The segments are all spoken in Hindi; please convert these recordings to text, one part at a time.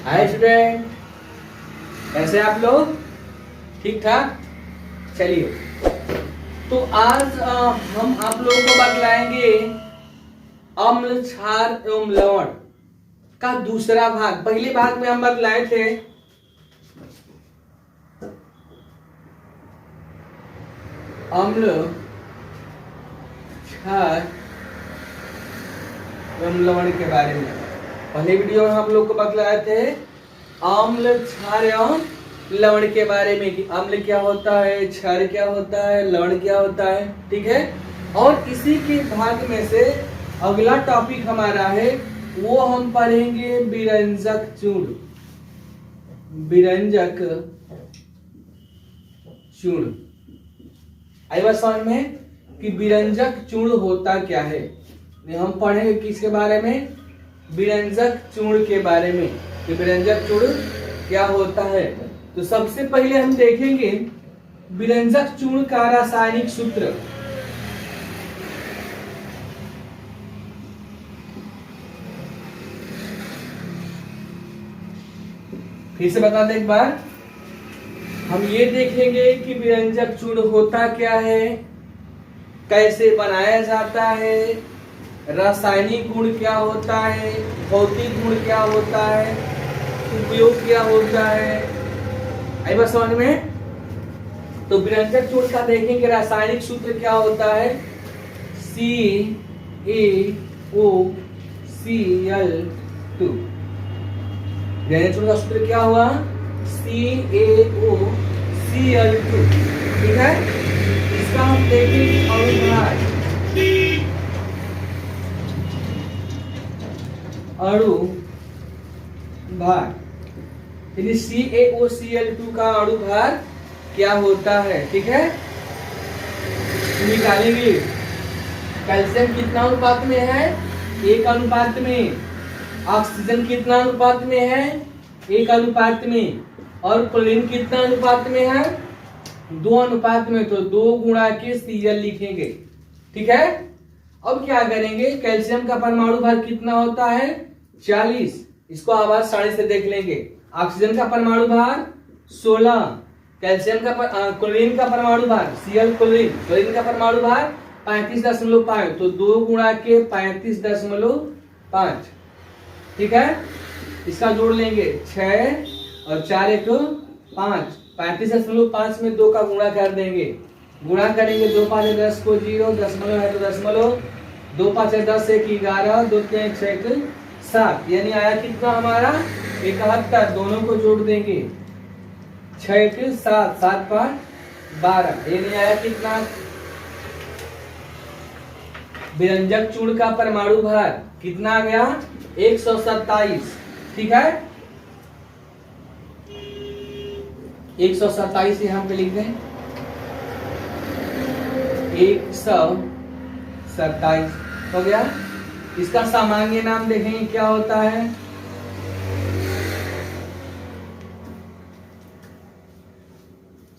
हाय स्टूडेंट, कैसे आप लोग? ठीक ठाक। चलिए, तो आज हम आप लोगों को बतलाएंगे अम्ल, क्षार एवं लवण का दूसरा भाग। पहले भाग में हम बतलाए थे अम्ल, क्षार एवं लवण के बारे में। पहले वीडियो में हम लोग को बतलाए थे अम्ल, क्षार एवं लवण के बारे में कि अम्ल क्या होता है, क्षार क्या होता है, लवण क्या होता है। ठीक है। और इसी के भाग में से अगला टॉपिक हमारा है वो हम पढ़ेंगे विरंजक चूर्ण। विरंजक चूर्ण आई बात समझ में कि विरंजक चूर्ण होता क्या है। हम पढ़ेंगे किसके बारे में? विरंजक चूर्ण के बारे में कि विरंजक चूर्ण क्या होता है। तो सबसे पहले हम देखेंगे विरंजक चूर्ण का रासायनिक सूत्र। फिर से बता दें एक बार। हम ये देखेंगे कि विरंजक चूर्ण होता क्या है, कैसे बनाया जाता है, रासायनिक गुण क्या होता है, भौतिक गुण क्या होता है, उपयोग क्या होता है। आई बात समझ में? तो विरंजक चूर्ण का देखेंगे रासायनिक सूत्र क्या होता है। CaOCl2। विरंजक चूर्ण का सूत्र क्या हुआ? CaOCl2। ठीक है। इसका हम देखेंगे अणुभार। अणुभार यानी CaOCl2 का अणुभार क्या होता है। ठीक है। निकालेंगे कैल्शियम कितना अनुपात में है? 1 अनुपात में। ऑक्सीजन कितना अनुपात में है? 1 अनुपात में। और क्लोरीन कितना अनुपात में है? 2 अनुपात में। तो 2 गुणा के Cl लिखेंगे। ठीक है। अब क्या करेंगे? कैल्शियम का परमाणु भार कितना होता है? 40। इसको आवाज साड़ी से देख लेंगे। ऑक्सीजन का परमाणु भार 16। कैल्शियम का क्लोरीन का परमाणु भार Cl क्लोरीन का परमाणु भार 35.5। तो 2 गुणा के 35.5। ठीक है। इसका जोड़ लेंगे 6 और 4 1 5। 35.5 में 2 का गुणा कर देंगे। गुणा करेंगे 2 5 10 को 0, दशमलव है तो दशमलव, 2 5 10 1 11, 2 3 6 7। यानी आया कितना हमारा? 71। दोनों को जोड़ देंगे 6 7 7 5 12। यानी आया कितना? विरंजक चूर्ण का परमाणु भार कितना आ गया? 127। ठीक है। 127 यहां पे लिख दें। 127 हो गया। इसका सामान्य नाम देखेंगे क्या होता है।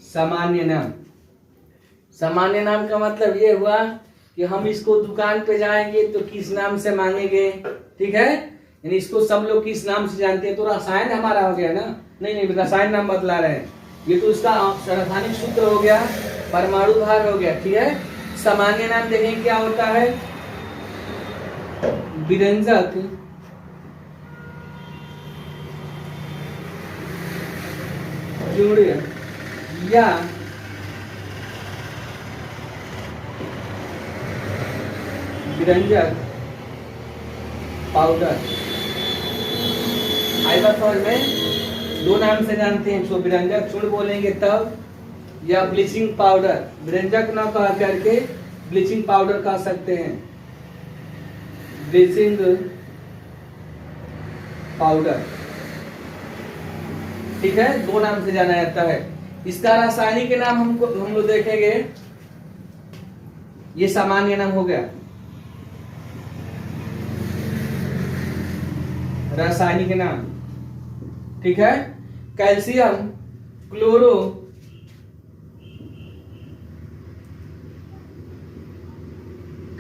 सामान्य नाम। सामान्य नाम का मतलब ये हुआ कि हम इसको दुकान पे जाएंगे तो किस नाम से मांगेंगे। ठीक है। यानी इसको सब लोग किस नाम से जानते हैं। तो रसायन हमारा हो गया ना। नहीं, रसायन नाम बतला रहे हैं। ये तो उसका रासायनिक सूत्र हो गया, परमाणु भार हो गया। ठीक है। सामान्य नाम देखेंगे क्या होता है। विरंजक चूर्ण या विरंजक पाउडर। आई बात समझ में? 2 नाम से जानते हैं। तो विरंजक चूर्ण बोलेंगे तब, या ब्लीचिंग पाउडर। विरंजक ना कह करके ब्लीचिंग पाउडर कह सकते हैं। Bleaching powder. ठीक है। 2 नाम से जाना जाता है। इसका रासायनिक नाम हम लोग देखेंगे। ये सामान्य नाम हो गया। रासायनिक नाम। ठीक है। Calcium chloro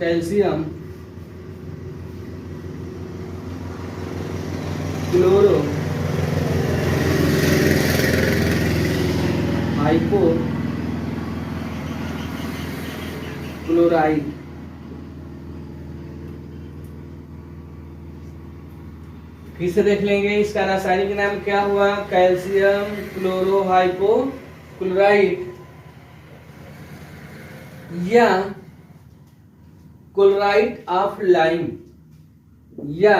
calcium chloro hypochlorite. फिर से देख लेंगे, इसका रासायनिक नाम क्या हुआ? कैल्शियम क्लोरोहाइपोक्लोराइट या क्लोराइड ऑफ लाइम या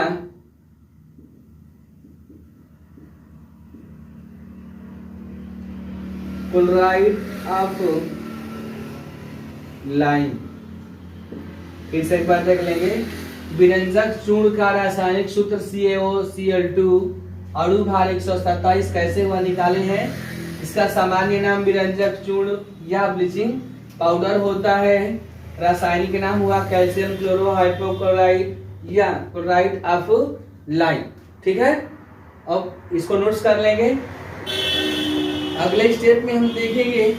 क्लोराइड ऑफ लाइम। फिर से एक बार देख लेंगे, विरंजक चूर्ण का रासायनिक सूत्र CaOCl2 अणु भार 127 कैसे हुआ निकाले हैं। इसका सामान्य नाम विरंजक चूर्ण या ब्लीचिंग पाउडर होता है। रासायनिक नाम हुआ कैल्शियम क्लोरोहाइपोक्लोराइड या क्लोराइड ऑफ लाइम। ठीक है, अब इसको नोट्स कर लेंगे। अगले स्टेप में हम देखेंगे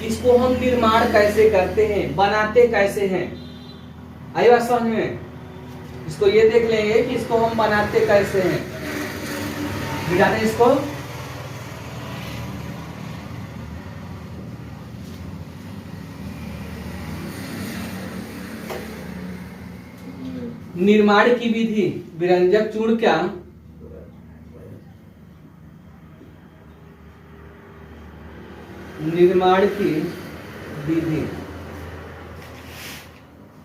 इसको हम निर्माण कैसे करते हैं, बनाते कैसे हैं। आई बात समझ में? इसको ये देख लेंगे कि इसको हम बनाते कैसे हैं। मिटाते इसको। निर्माण की विधि, विरंजक चूर्ण क्या निर्माण की विधि।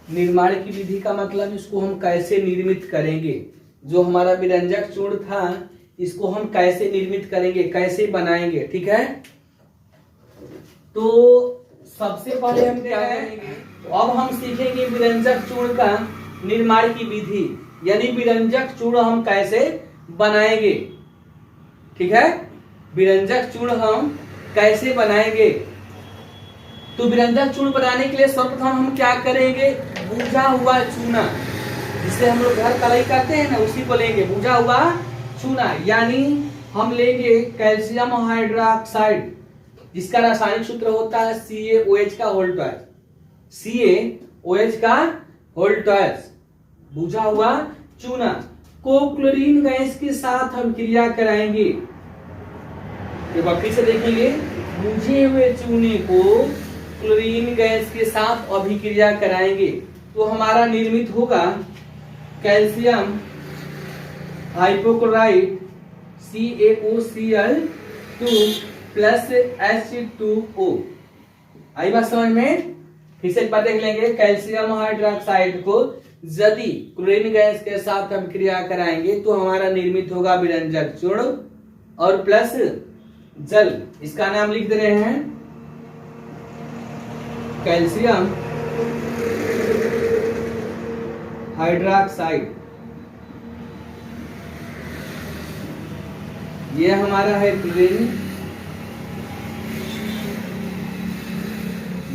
निर्माण की विधि का मतलब इसको हम कैसे निर्मित करेंगे। जो हमारा विरंजक चूर्ण था इसको हम कैसे निर्मित करेंगे, कैसे बनाएंगे। ठीक है, तो सबसे पहले हम क्या करेंगे, अब हम सीखेंगे विरंजक चूर्ण का निर्माण की विधि, यानी विरंजक चूर्ण हम कैसे बनाएंगे। ठीक है, विरंजक चूर्ण हम कैसे बनाएंगे। तो विरंजक चूर्ण बनाने के लिए सर्वप्रथम हम क्या करेंगे, भुजा हुआ चूना, जिसे हम लोग घर कलाई करते हैं ना, उसी को लेंगे, भुजा हुआ चूना। यानी हम लेंगे कैल्शियम हाइड्रोक्साइड, जिसका रासायनिक सूत्र होता है CaOH का होल ट्वाइस, CaOH का होल ट्वाइस, भुजा हुआ चूना को क्लोरीन गैस के साथ हम क्रिया कराएंगे। एक बार फिर से देखेंगे, भुजे हुए चूने को क्लोरीन गैस के साथ अभिक्रिया कराएंगे तो हमारा निर्मित होगा calcium hypochlorite CaOCl2 plus H2O। आई बात समझ में? फिर से एक बार देख लेंगे, कैल्शियम हाइड्रोक्साइड को यदि क्लोरीन गैस के साथ हम क्रिया कराएंगे तो हमारा निर्मित होगा विरंजक चूर्ण और प्लस जल। इसका नाम लिख दे रहे हैं कैल्शियम हाइड्रोक्साइड। ये हमारा है क्लोरीन,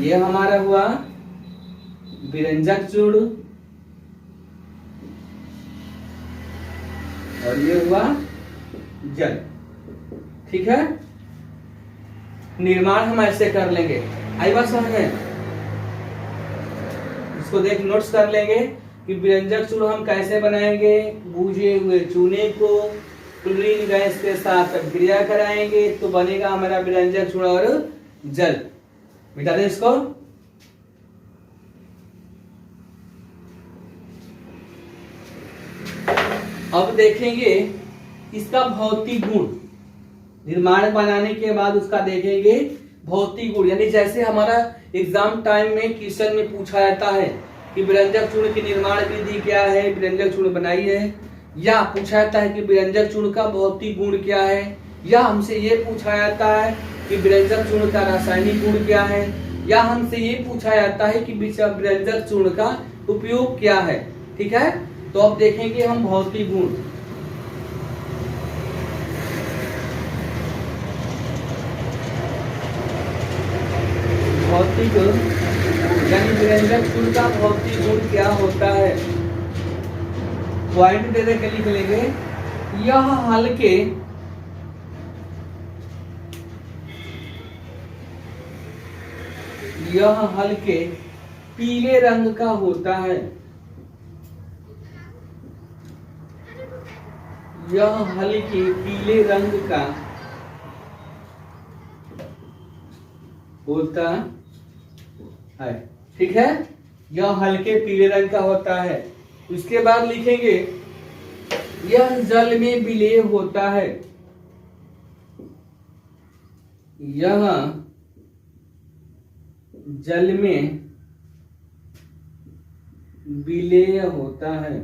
ये हमारा हुआ विरंजक चूर्ण और ये हुआ जल। ठीक है, निर्माण हम ऐसे कर लेंगे। आई बात समझ में? इसको देख नोट्स कर लेंगे कि विरंजक चूर्ण हम कैसे बनाएंगे। भुजे हुए चूने को क्लोरीन गैस के साथ क्रिया कराएंगे तो बनेगा हमारा विरंजक चूर्ण और जल। मिटा दें इसको। अब देखेंगे इसका भौतिक गुण। निर्माण बनाने के बाद उसका देखेंगे भौतिक गुण, यानी जैसे हमारा एग्जाम टाइम में क्वेश्चन में पूछा जाता है कि विरंजक चूर्ण की निर्माण विधि क्या है, विरंजक चूर्ण बनाई है, या पूछा जाता है कि विरंजक चूर्ण का भौतिक गुण क्या है, या हमसे ये पूछा जाता है कि विरंजक चूर्ण का रासायनिक गुण क्या है, या हमसे ये पूछा जाता है कि विरंजक चूर्ण का उपयोग क्या है। ठीक है, तो अब देखेंगे हम भौतिक गुण। भौतिक यानी विरंजक चूर्ण का भौतिक गुण क्या होता है। पॉइंट दे दे के लिख लेंगे, यह हल्के पीले रंग का होता है। यह हल्के पीले रंग का होता है। ठीक है, यह हल्के पीले रंग का होता है। उसके बाद लिखेंगे यह जल में विलेय होता है। यह जल में विलेय होता है।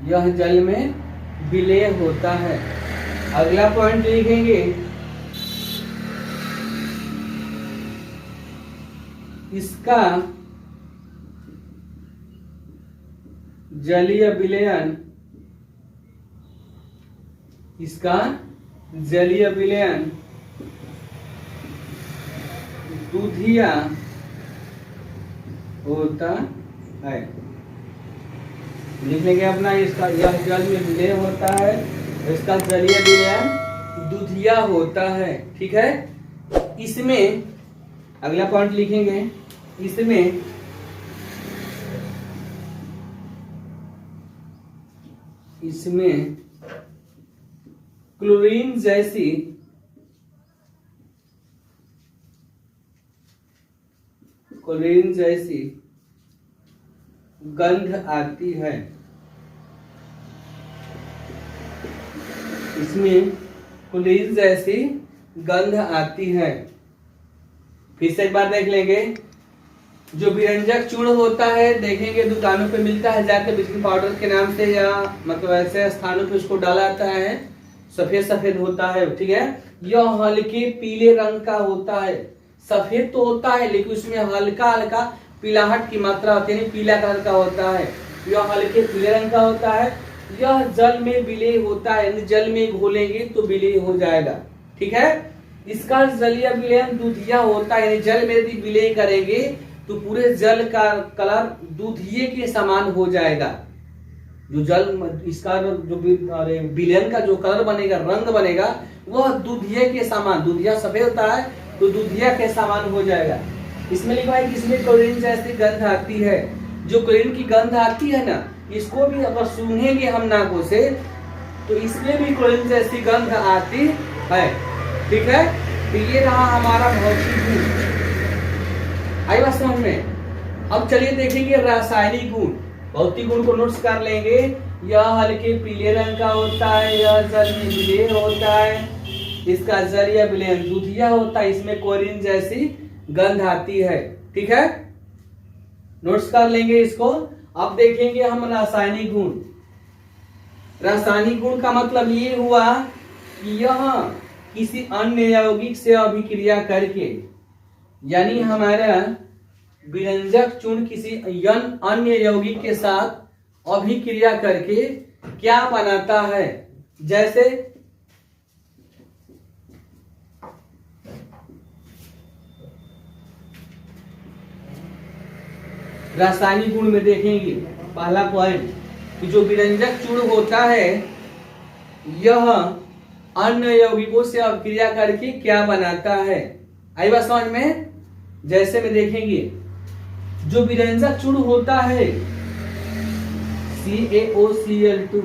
यह जल में विलेय होता है। अगला पॉइंट लिखेंगे इसका जलीय विलयन, इसका जलीय विलयन दूधिया होता है। लिख लेंगे अपना, इसका यह जल में विलय होता है, इसका जलीय विलयन दूधिया होता है। ठीक है, इसमें अगला पॉइंट लिखेंगे, इसमें क्लोरीन जैसी गंध आती है। इसमें क्लोरीन जैसी गंध आती है। फिर से एक बार देख लेंगे, जो विरंजक चूर्ण होता है देखेंगे दुकानों पे मिलता है, जाकर ब्लीचिंग पाउडर के नाम से या मतलब ऐसे स्थानों पे उसको डाला जाता है, सफेद सफेद होता है। ठीक है, यह हल्के पीले रंग का होता है। सफेद तो होता है लेकिन उसमें हल्का हल्का पीलाहट की मात्रा होती है, पीला कलर का होता है। यह हल्के पीले रंग का होता है। यह जल में विलेय होता है, यानी जल में घोलेंगे तो विलेय हो जाएगा। ठीक है, इसका जलीय विलयन दूधिया होता है, यानी जल में यदि विलेय करेंगे तो पूरे जल का कलर दूधिये के समान हो जाएगा। जो जल इसका जो विलयन का जो कलर बनेगा, रंग बनेगा, वह दूधिये के समान, दूधिया सफेद होता है तो दूधिया के समान हो जाएगा। इसमें लिखा है कि इसमें क्लोरीन जैसी गंध आती है। जो क्लोरीन की गंध आती है ना, इसको भी अगर सूंघेंगे हम नाकों से तो इसमें भी क्लोरीन जैसी गंध आती है। ठीक है, तो ये रहा हमारा भौतिक गुण। आई बात समझ में? अब चलिए देखेंगे रासायनिक गुण। भौतिक गुण को नोट्स कर लेंगे। यह हल्के पीले रंग का होता है, यह जल में विलेय होता है, इसका जलीय विलयन दूधिया होता है, इसमें क्लोरीन जैसी गंध आती है। ठीक है, नोट्स कर लेंगे इसको। अब देखेंगे हम रासायनिक गुण। रासायनिक गुण का मतलब ये हुआ कि यह किसी अन्य यौगिक से अभिक्रिया करके, यानी हमारा विरंजक चूर्ण किसी अन्य यौगिक के साथ अभिक्रिया करके क्या बनाता है। जैसे रासायनिक गुण में देखेंगे पहला पॉइंट कि जो विरंजक चूर्ण होता है यह अन्य यौगिकों से अभिक्रिया करके क्या बनाता है। आई बात समझ में? जैसे में देखेंगे जो विरंजक चूर्ण होता है CaOCl2,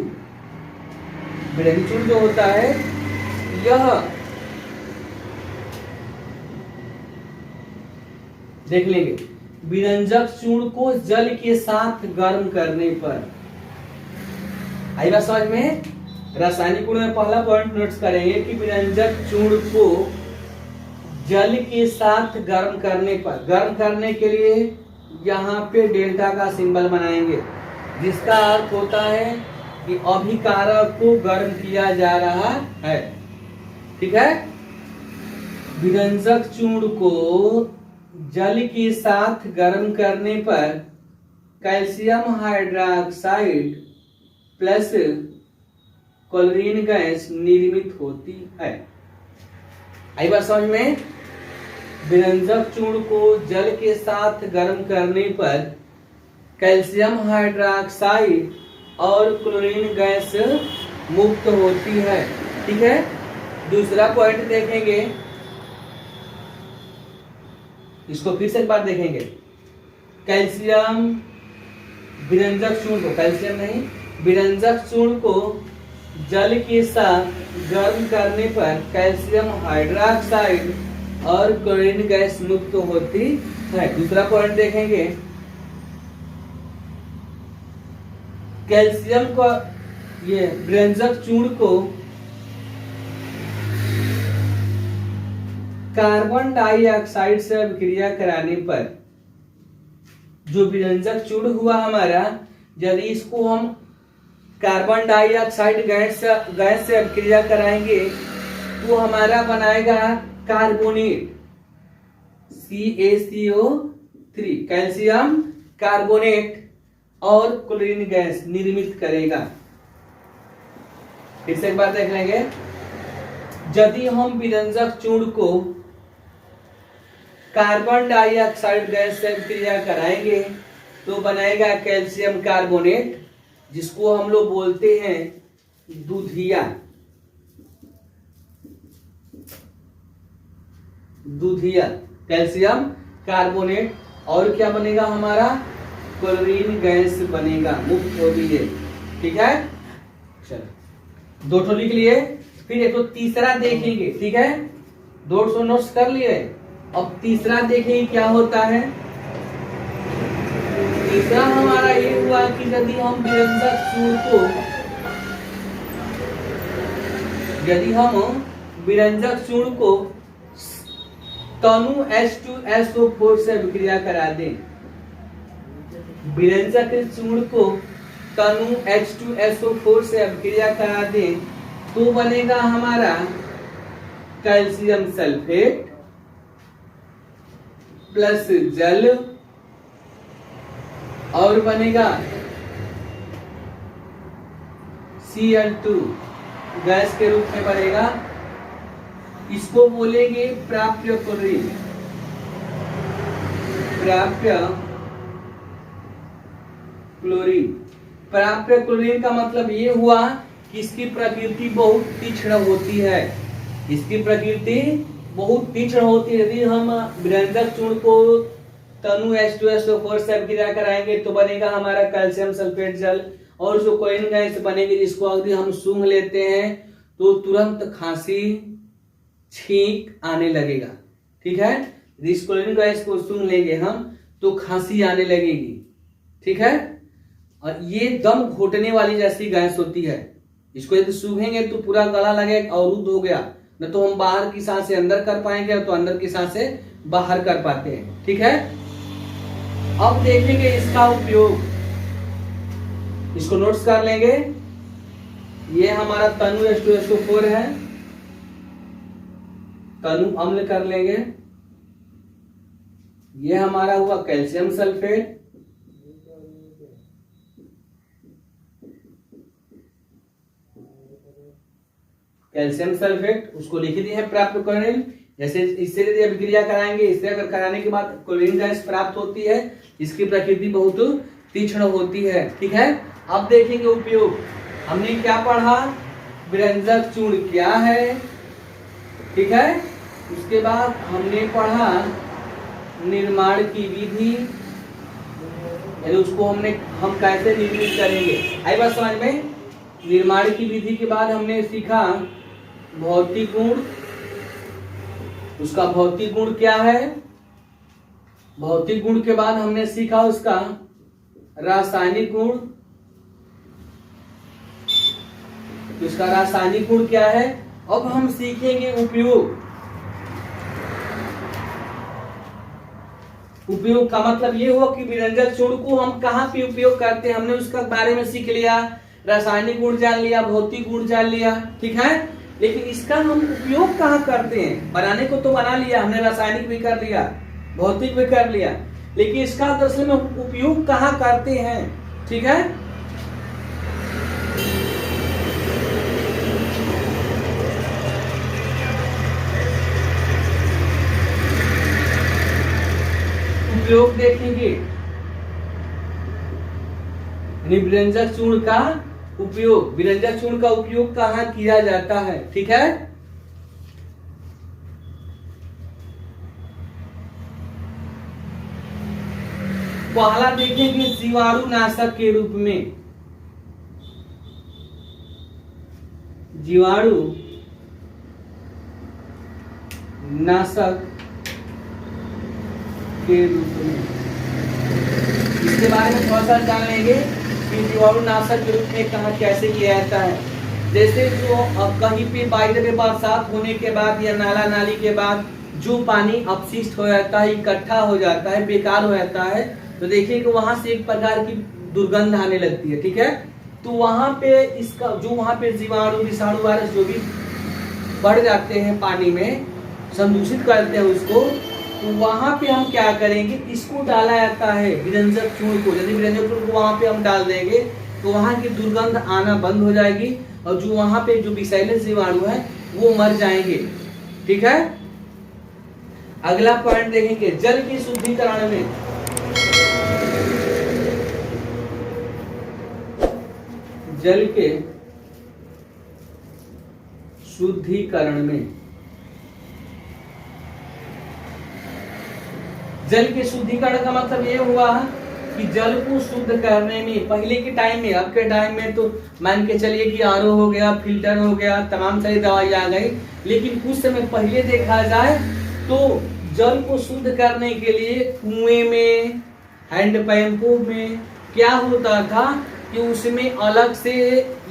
विरंजक चूर्ण जो होता है यह देख लेंगे विरंजक चूर्ण को जल के साथ गर्म करने पर। आई बात समझ में? रासायनिक गुण में पहला पॉइंट नोट्स करेंगे कि विरंजक चूर्ण को जल के साथ गर्म करने पर, गर्म करने के लिए यहाँ पे डेल्टा का सिंबल बनाएंगे, जिसका अर्थ होता है कि अभिकारक को गर्म किया जा रहा है। ठीक है, विरंजक चूर्ण को जल के साथ गर्म करने पर calcium hydroxide plus chlorine gas निर्मित होती है। आई बात समझ में? विरंजक चूर्ण को जल के साथ गर्म करने पर कैल्शियम हाइड्रोक्साइड और क्लोरीन गैस मुक्त होती है। ठीक है, दूसरा पॉइंट देखेंगे, इसको फिर से एक बार देखेंगे। कैल्शियम विरंजक चूर्ण को, कैल्शियम नहीं, विरंजक चूर्ण को जल के साथ गर्म करने पर कैल्शियम हाइड्रोक्साइड और क्लोरीन गैस मुक्त होती है। दूसरा पॉइंट देखेंगे, कैल्शियम को ये विरंजक चूर्ण को कार्बन डाइऑक्साइड से अभिक्रिया कराने पर जो विरंजक चूर्ण हुआ हमारा, यदि इसको हम कार्बन डाइऑक्साइड गैस से अभिक्रिया कराएंगे तो हमारा बनाएगा कार्बोनेट CaCO3, कैल्शियम कार्बोनेट और क्लोरीन गैस निर्मित करेगा। फिर से एक बार देख लेंगे, यदि हम विरंजक चूर्ण को कार्बन डाइऑक्साइड गैस से अभिक्रिया कराएंगे तो बनेगा कैल्शियम कार्बोनेट, जिसको हम लोग बोलते हैं दूधिया। कैल्शियम कार्बोनेट और क्या बनेगा हमारा, क्लोरीन गैस बनेगा, मुक्त होगी ये। ठीक है, चलो 2 लिख लिए। फिर एक तो तीसरा देखेंगे, ठीक है, 200 नोट्स कर लिए। अब तीसरा देखेंगे क्या होता है। तीसरा हमारा ये हुआ कि यदि हम विरंजक चूर्ण को तनु H2SO4 से अभिक्रिया करा दें, विरंजक चूर्ण को तनु H2SO4 से अभिक्रिया करा दें तो बनेगा हमारा कैल्शियम सल्फेट प्लस जल और बनेगा Cl2 गैस के रूप में बनेगा। इसको बोलेंगे प्राप्य क्लोरीन। प्राप्य क्लोरीन का मतलब ये हुआ कि इसकी प्रकृति बहुत तीक्ष्ण होती है। यदि हम विरंजक चूर्ण को तनु H2SO4 से अभिक्रिया कराएंगे तो बनेगा हमारा कैल्शियम सल्फेट जल, और जो क्लोरीन गैस बनेगी जिसको अगर हम सूंघ लेते हैं तो तुरंत खांसी छींक आने लगेगा। ठीक है, इस क्लोरीन गैस को सूंघ लेंगे हम तो खांसी आने लगेगी। ठीक है, और ये दम घोटने वाली जैसी गैस होती है। इसको यदि सूंघेंगे तो पूरा गला लगेगा, अवरुद्ध हो गया, न तो हम बाहर की सांसें अंदर कर पाएंगे तो अंदर की सांसें बाहर कर पाते हैं। ठीक है, अब देखेंगे इसका उपयोग, इसको नोट्स कर लेंगे। ये हमारा तनु H2SO4 है, तनु अम्ल कर लेंगे। ये हमारा हुआ कैल्शियम सल्फेट, उसको लिख दिए हैं प्राप्त क्लोरीन। जैसे इससे यदि अभिक्रिया कराएंगे, इससे अगर कराने के बाद क्लोरीन गैस प्राप्त होती है, इसकी प्रकृति बहुत तीक्ष्ण होती है। ठीक है, अब देखेंगे उपयोग। हमने क्या पढ़ा, विरंजक चूर्ण क्या है। ठीक है, उसके बाद हमने पढ़ा निर्माण की विधि, यानी उसको हम कैसे निर्मित करेंगे। आई बात समझ में। निर्माण की विधि के बाद हमने सीखा भौतिक गुण, उसका भौतिक गुण क्या है। भौतिक गुण के बाद हमने सीखा उसका रासायनिक गुण, उसका रासायनिक गुण क्या है। अब हम सीखेंगे उपयोग। उपयोग का मतलब ये हुआ कि विरंजक चूर्ण को हम कहाँ पे उपयोग करते हैं, हमने उसका बारे में सीख लिया, रासायनिक गुण जान लिया, भौतिक गुण जान लिया। ठीक है, लेकिन इसका हम उपयोग कहाँ करते हैं। बनाने को तो बना लिया हमने, रासायनिक भी कर लिया, भौतिक भी कर लिया, लेकिन इसका दरअसल में उपयोग कहाँ करते हैं। ठीक है, उपयोग देखेंगे। विरंजक चूर्ण का उपयोग, विरंजक चूर्ण का उपयोग कहाँ किया जाता है। ठीक है, पहला देखेंगे जीवाणुनाशक के रूप में। जीवाणु नाशक के रूप में। इसके बारे में थोड़ा सा जान लेंगे कि जीवाणु नाशक के रूप में कहाँ कैसे किया जाता है। जैसे जो कहीं पे बाई द वे बरसात होने के बाद या नाला नाली के बाद जो पानी अपशिष्ट हो जाता है, इकट्ठा हो जाता है, बेकार हो जाता है, तो देखिए कि वहां से एक प्रकार की दुर्गंध आने लगती है, ठीक है। तो वहां पे इसका जो वहां पे जीवाणु विषाणु वायरस जो भी बढ़ जाते हैं पानी में, संदूषित करते हैं उसको, तो वहां पे हम क्या करेंगे, इसको डाला जाता है विरंजक चूर्ण को। यदि विरंजक चूर्ण को वहां पे हम डाल देंगे तो वहां की दुर्गंध आना बंद हो जाएगी और जो वहां पे जो विषैले जीवाणु है वो मर जाएंगे, ठीक है। अगला पॉइंट देखेंगे, जल की शुद्धिकरण में। जल के शुद्धिकरण में, जल के शुद्धिकरण का मतलब ये हुआ कि जल को शुद्ध करने में, पहले के टाइम में, अब के टाइम में तो मान के चलिए कि आरओ हो गया, फिल्टर हो गया, तमाम सारी दवाई आ गई, लेकिन कुछ समय पहले देखा जाए तो जल को शुद्ध करने के लिए कुएं में, हैंडपंपों में क्या होता था कि उसमें अलग से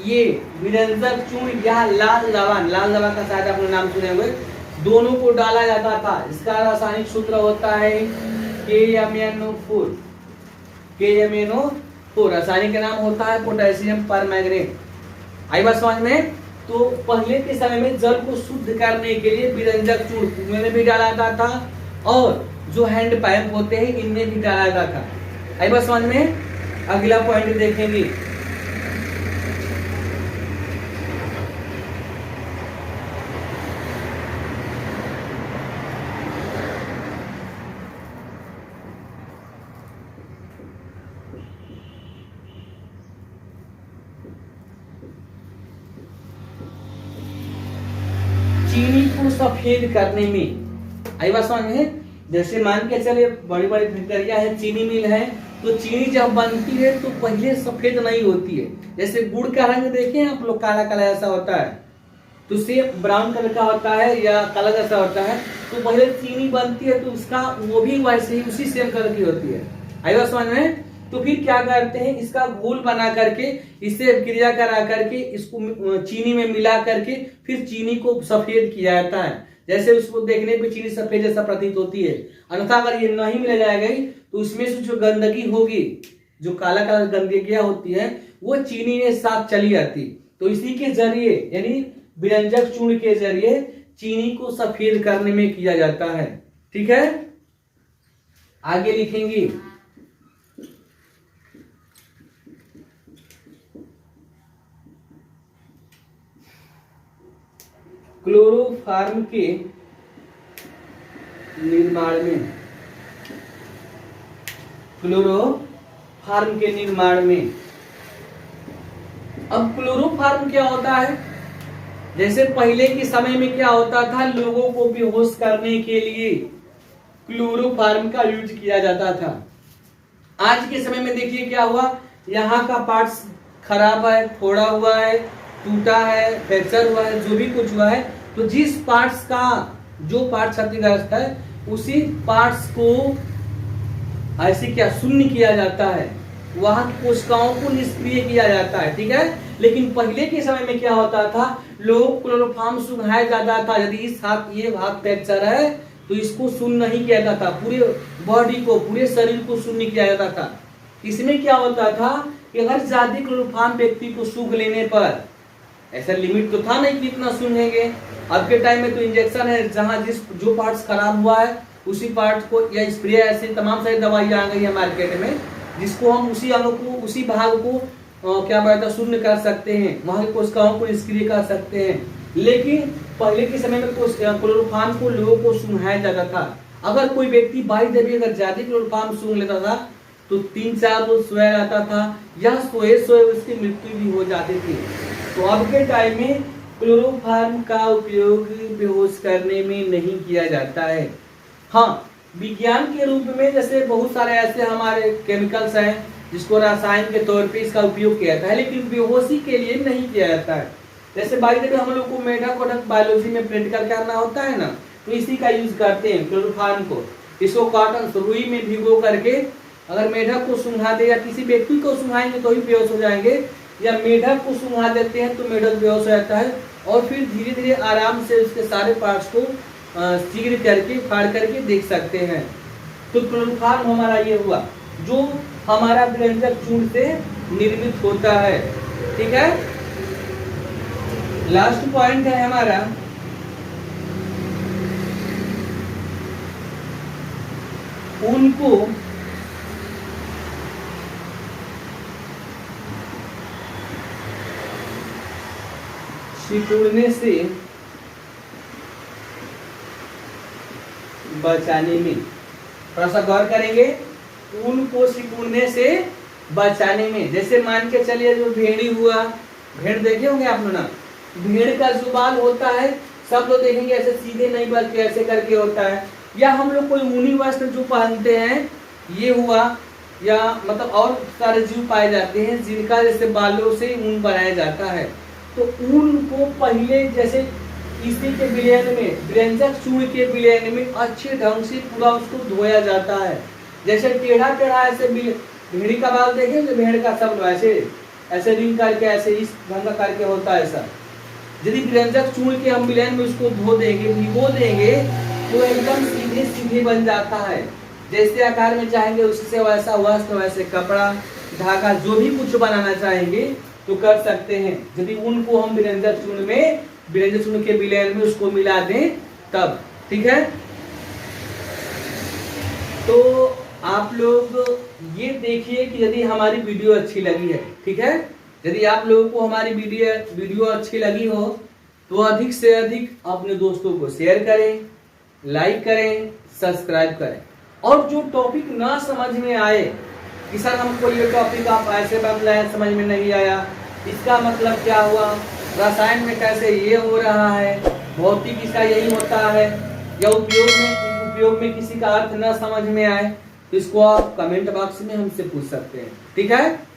ये विरंजक चूर्ण या लाल लवण, लाल लवण का शायद आपने नाम सुने हुए, दोनों को डाला जाता था। इसका रासायनिक सूत्र होता है KMnO4। KMnO4 रासायनिक का नाम होता है पोटेशियम परमैंगनेट। आई बात समझ में। तो पहले के समय में जल को शुद्ध करने के लिए विरंजक चूर्ण कुएं में भी डाला जाता था और जो हैंड पाइप होते हैं इनमें भी डाला जाता था। आई बात समझ में। अगला पॉइंट देखेंगे, चीनी को सफेद करने में। आई बात समझ में। जैसे मान के चले बड़ी बड़ी फैक्ट्रियां है, चीनी मिल है, तो चीनी जब बनती है तो पहले सफेद नहीं होती है। जैसे गुड़ का रंग देखें आप लोग, काला काला ऐसा होता है, तो सेम ब्राउन कलर का होता है या काला जैसा होता है। तो पहले चीनी बनती है तो उसका वो भी वैसे ही उसी सेम कलर की होती है। आई बात समझ में। तो फिर क्या करते हैं, इसका घोल बना करके, इससे क्रिया करा करके, इसको चीनी में मिला करके फिर चीनी को सफेद किया जाता है। जैसे उसको देखने पे चीनी सफेद जैसा प्रतीत होती है। अन्यथा अगर ये नहीं मिला जाएगा तो उसमें से जो गंदगी होगी, जो काला काला गंदगियां होती है, वो चीनी के साथ चली जाती। तो इसी के जरिए यानी विरंजक चूर्ण के जरिए चीनी को सफेद करने में किया जाता है, ठीक है। आगे लिखेंगे, क्लोरोफॉर्म के निर्माण में, क्लोरोफॉर्म के निर्माण में। अब क्लोरोफॉर्म क्या होता है, जैसे पहले के समय में क्या होता था, लोगों को बेहोश करने के लिए क्लोरोफॉर्म का यूज किया जाता था। आज के समय में देखिए क्या हुआ, यहाँ का पार्ट्स खराब है, फोड़ा हुआ है, टूटा है, फ्रैक्चर हुआ है, जो भी कुछ हुआ है, तो जिस पार्ट्स का जो पार्ट क्षतिग्रस्त है उसी पार्ट्स को ऐसे क्या शून्य किया जाता है, वहां कोशिकाओं को निष्क्रिय किया जाता है, ठीक है। लेकिन पहले के समय में क्या होता था, लोग क्लोरोफॉर्म सुंघाया जाता था। यदि इस हाथ ये भाग फ्रैक्चर है तो इसको शून्य नहीं किया जाता था, पूरे बॉडी को, पूरे शरीर को शून्य किया जाता था। इसमें क्या होता था कि अगर ज्यादा क्लोरोफॉर्म व्यक्ति को सूंघ लेने पर, ऐसा लिमिट तो था नहीं कि इतना सूंघेंगे। अब के टाइम में तो इंजेक्शन है, जहां जो पार्ट्स खराब हुआ है उसी पार्ट को, या स्प्रे, ऐसे तमाम सारी दवाई आ गई है मार्केट में, जिसको हम उसी अंग को, उसी भाग को क्या बोलता है, शून्य कर सकते हैं, वहां की कोशिकाओं को निष्क्रिय कर सकते हैं। लेकिन पहले के समय में क्लोरोफॉर्म को लोगों को सूंघाया जाता था। अगर कोई व्यक्ति बाई द वे अगर ज्यादा क्लोरोफॉर्म सूंघ लेता था तो 3-4 रोज सोया जाता था, या सोए उसकी मृत्यु भी हो जाती थी। तो अब के टाइम में क्लोरोफॉर्म का उपयोग बेहोश करने में नहीं किया जाता है। हाँ, विज्ञान के रूप में जैसे बहुत सारे ऐसे हमारे केमिकल्स हैं जिसको रसायन के तौर पे इसका उपयोग किया जाता है, लेकिन बेहोशी के लिए नहीं किया जाता है। जैसे बाई द वे हम लोग को मेढक प्रोडक्ट बायोलॉजी में प्रैक्टिकल करना होता है ना, तो इसी का यूज करते हैं क्लोरोफॉर्म को। इसको कॉटन रुई में भिगो करके अगर मेढक को सूंघा दे या किसी व्यक्ति को सूंघाएंगे तो ही बेहोश हो जाएंगे, या मेढक को सूंघा देते हैं तो मेढक बेहोश हो जाता है, और फिर धीरे धीरे आराम से उसके सारे पार्ट्स को चीर करके फाड़ करके देख सकते हैं। तो क्लोरोफॉर्म हमारा ये हुआ जो हमारा व्यंजक चूर्ण से निर्मित होता है। ठीक है, लास्ट पॉइंट है हमारा ऊन को सिकुड़ने से बचाने में, थोड़ा सा गौर करेंगे, ऊन को सिकुड़ने से बचाने में। जैसे मान के चलिए जो भेड़ी हुआ, भेड़ देखे होंगे आप लोग ना, भेड़ का जो बाल होता है सब लोग देखेंगे ऐसे सीधे नहीं बल्कि ऐसे करके होता है, या हम लोग कोई ऊनी वस्त्र जो पहनते हैं ये हुआ, या मतलब और सारे जीव पाए जाते हैं जिनका जैसे बालों से ऊन बनाया जाता है। तो ऊन को पहले जैसे इसी के विलयन में, व्यंजक चूर्ण के विलयन में अच्छे ढंग से पूरा उसको धोया जाता है। जैसे टेढ़ा टेढ़ा ऐसे भेड़ी का बाल देखेंगे, भेड़ का सब ऐसे ऐसे रिंग करके ऐसे इस ढंग का करके होता है ऐसा। यदि व्यंजक चूर्ण के हम विलयन में उसको धो देंगे, भिगो देंगे, तो एकदम सीधे सीधे बन जाता है। जैसे आकार में चाहेंगे उससे वैसा वस्त्र, वैसे कपड़ा, धागा, जो भी कुछ बनाना चाहेंगे तो कर सकते हैं, यदि ऊन को हम व्यंजक चूर्ण में, व्यंजक चूर्ण के विलयन में उसको मिला दें तब। ठीक है, तो आप लोग ये देखिए कि यदि हमारी वीडियो अच्छी लगी है, ठीक है, यदि आप लोगों को हमारी वीडियो अच्छी लगी हो तो अधिक से अधिक अपने दोस्तों को शेयर करें, लाइक करें, सब्सक्राइब करें। और जो टॉपिक ना समझ में आए कि सर हमको ये टॉपिक आप ऐसे बताए समझ में नहीं आया, इसका मतलब क्या हुआ, रसायन में कैसे ये हो रहा है, भौतिक इसका यही होता है, या उपयोग में किसी का अर्थ ना समझ में आए, तो इसको आप कमेंट बॉक्स में हमसे पूछ सकते हैं। ठीक है।